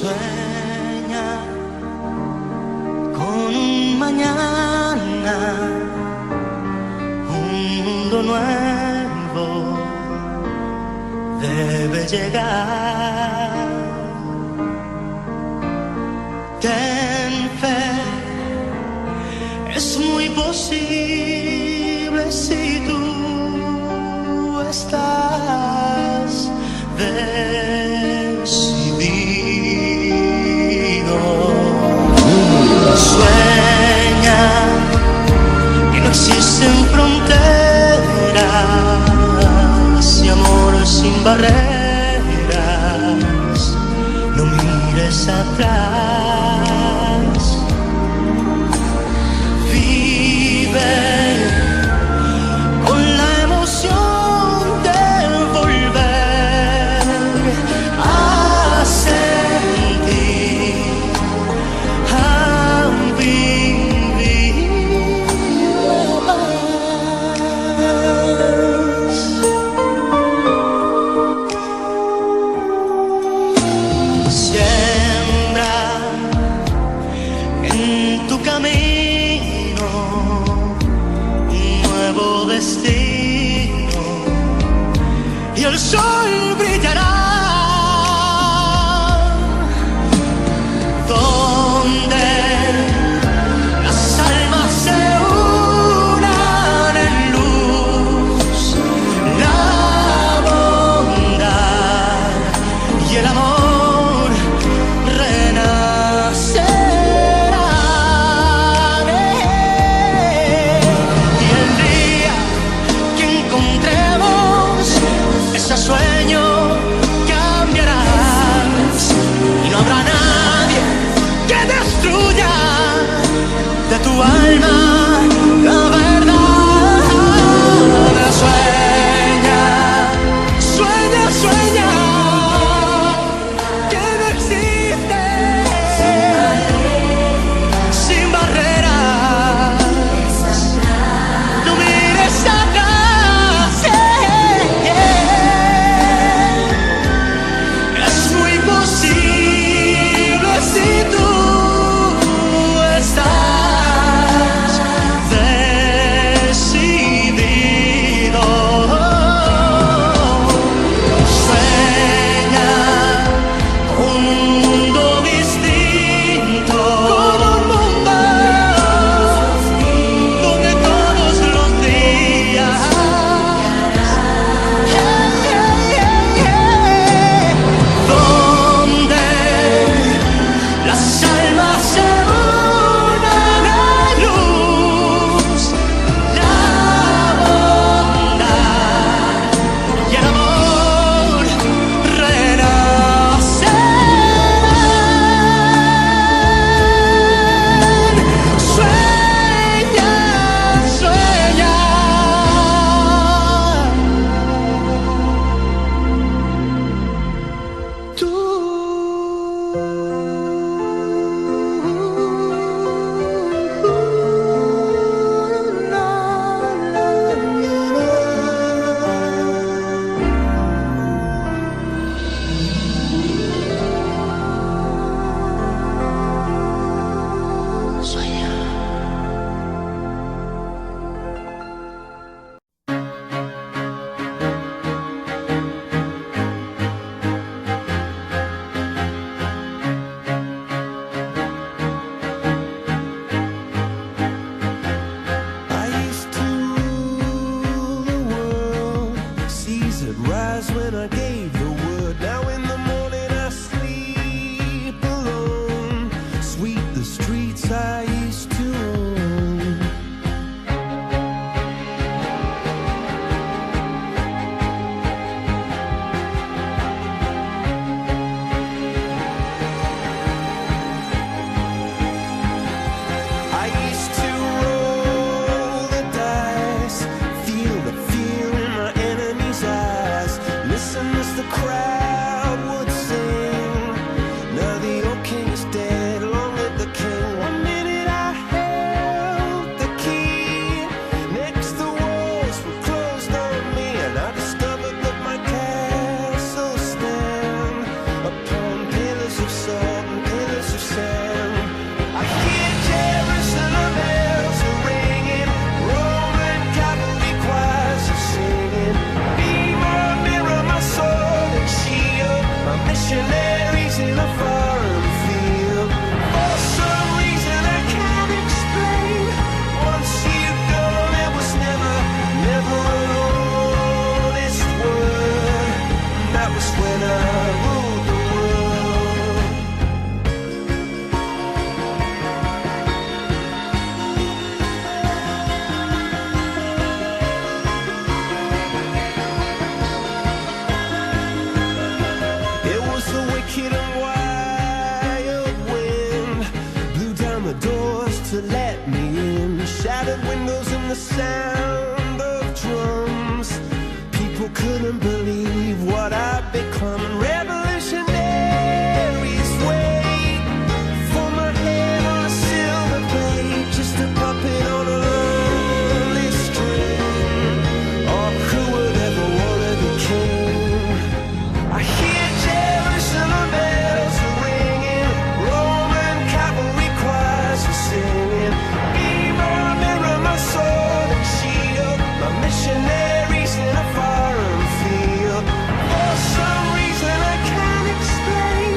Sueña con un mañana, un mundo nuevo debe llegar. Ten fe, es muy posible si tú estás decidido. Sueña que no existen fronteras y amor sin barreras. No mires atrás, vive con la emoción de volver a sentir, a vivir más. Siembra en tu camino un nuevo destino y el sol brillará donde las almas se unan en luz, la bondad y el amor renacerán. Y el día que encontremos ese sueño and the sound of drums. People couldn't believe what I'd become. Revolutionaries wait for my head on a silver plate, just a puppet on a lonely string. Oh, who would ever want to be king? I hear Jerusalem bells are ringing, Roman cavalry choirs are singing. Mirror, mirror, my sword and shield, my missionaries in a foreign field. For some reason I can't explain,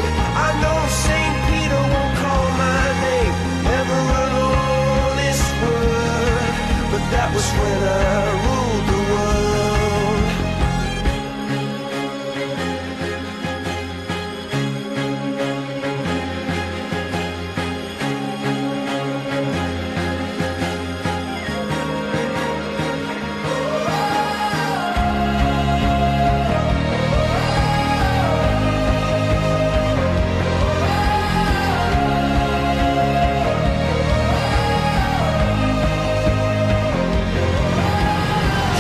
I know St. Peter won't call my name. Never an honest word, but that was when I ruled the world.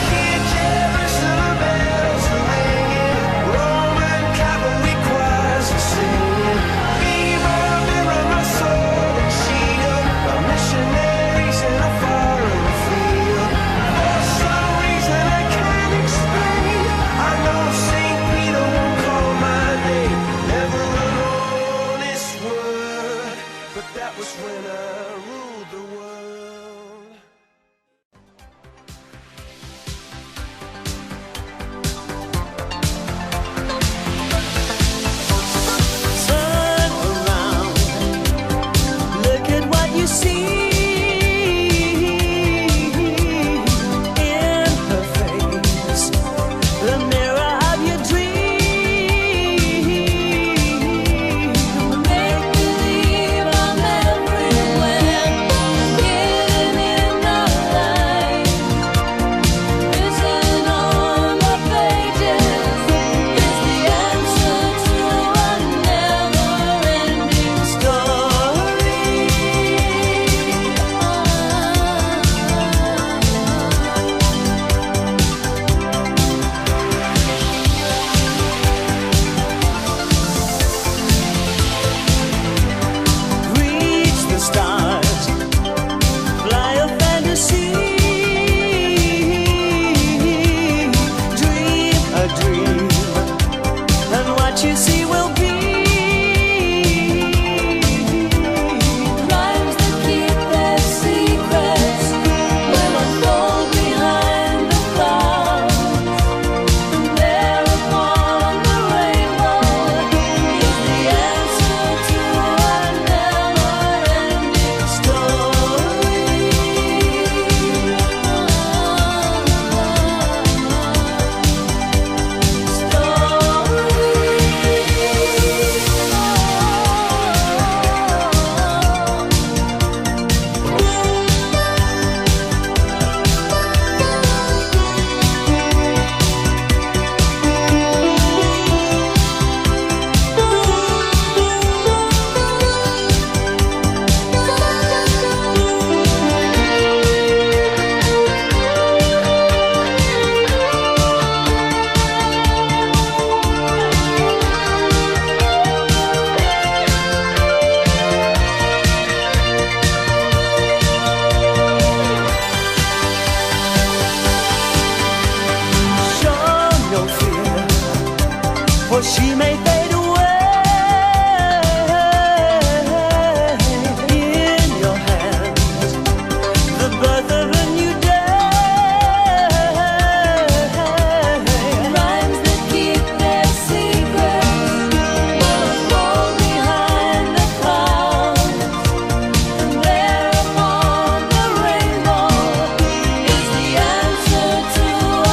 Hear Jerusalem bells are ringing, Roman cavalry choirs are singing. Mirror, mirror, my sword and shield, my missionaries in a foreign field. For some reason I can't explain, I know St. Peter won't call my name. Never an honest word, but that was when I ruled the world. Turn around, look at what you see in her face, the mirror of your dream. Make believe I'm everywhere, hidden in the light. Written on the pages is the answer to a never-ending story. Reach the stars, fly a fantasy, dream a dream, and what you see will be. Rhymes that keep their secrets will unfold behind the clouds. And there upon the rainbow is the answer to a never-ending story. Show no fear, for she may fade away. In your hands, the birth of a new day. Rhymes that keep their secrets will unfold behind the clouds. And there upon the rainbow is the answer to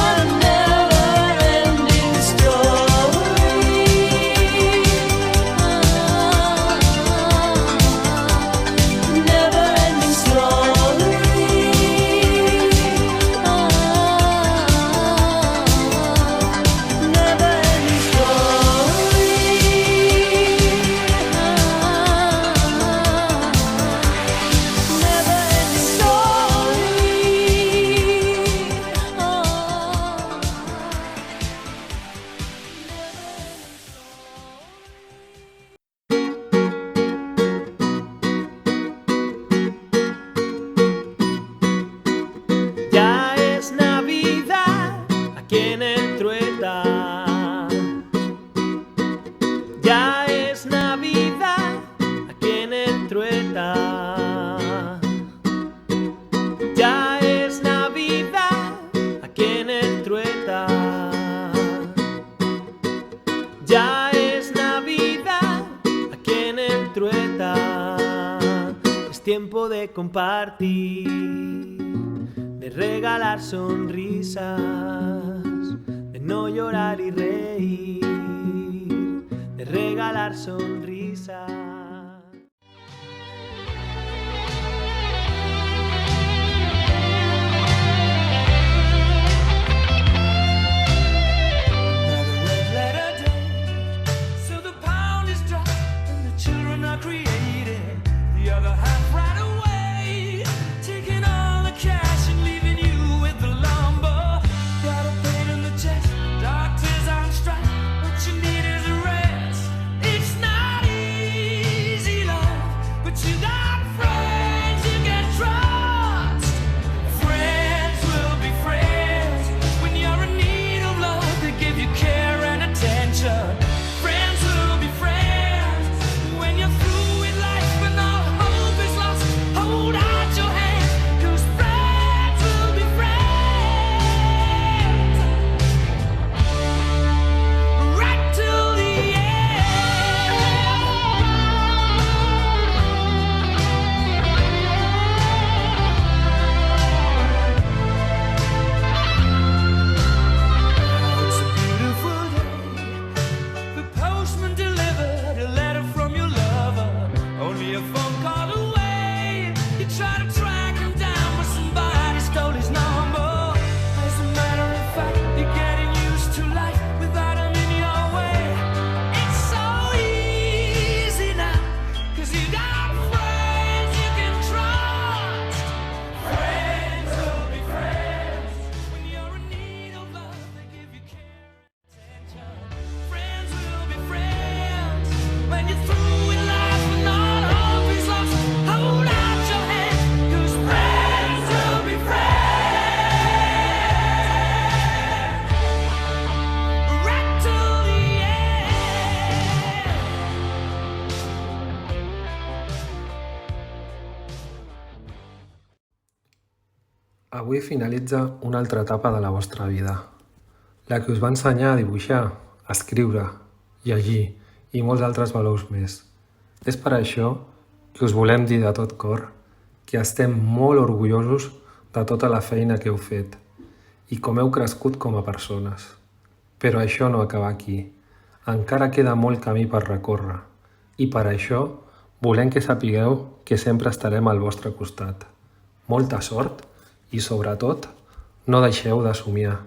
a never-ending story. compartir, de regalar sonrisas, de no llorar y reír, de regalar sonrisas. Another red letter day, so the pound is dry and the children are created. The other half right away, taking all the cash and leaving you with the lumber. Got a pain in the chest, doctors on strike. What you need is a rest. It's not easy, love, but you got friends you can trust. Friends will be friends when you're in need of love. They give you care and attention. Friends will be friends when you're through with life but no hope is lost. Hold out your hand, 'cause friends will be friends right till the It's a beautiful day. The postman delivered a letter from your lover, only a phone call away. You try to track him down, but somebody stole his number. As a matter of fact, you're getting used to life without him in your way. It's so easy now, 'cause you got friends you can trust. Friends will be friends when you're in need of love. They give you care and attention. Friends will be friends when you're through with life and not hope is lost. Hold out your hand, 'cause friends will be friends right till the end. Avui finalitza una altra etapa de la vostra vida, la que us va ensenyar a dibuixar, a escriure, llegir i molts altres valors més. És per això que us volem dir de tot cor que estem molt orgullosos de tota la feina que heu fet i com heu crescut com a persones. Però això no acaba aquí. Encara queda molt camí per recórrer i per això volem que sapigueu que sempre estarem al vostre costat. Molta sort i, sobretot, no deixeu de somiar.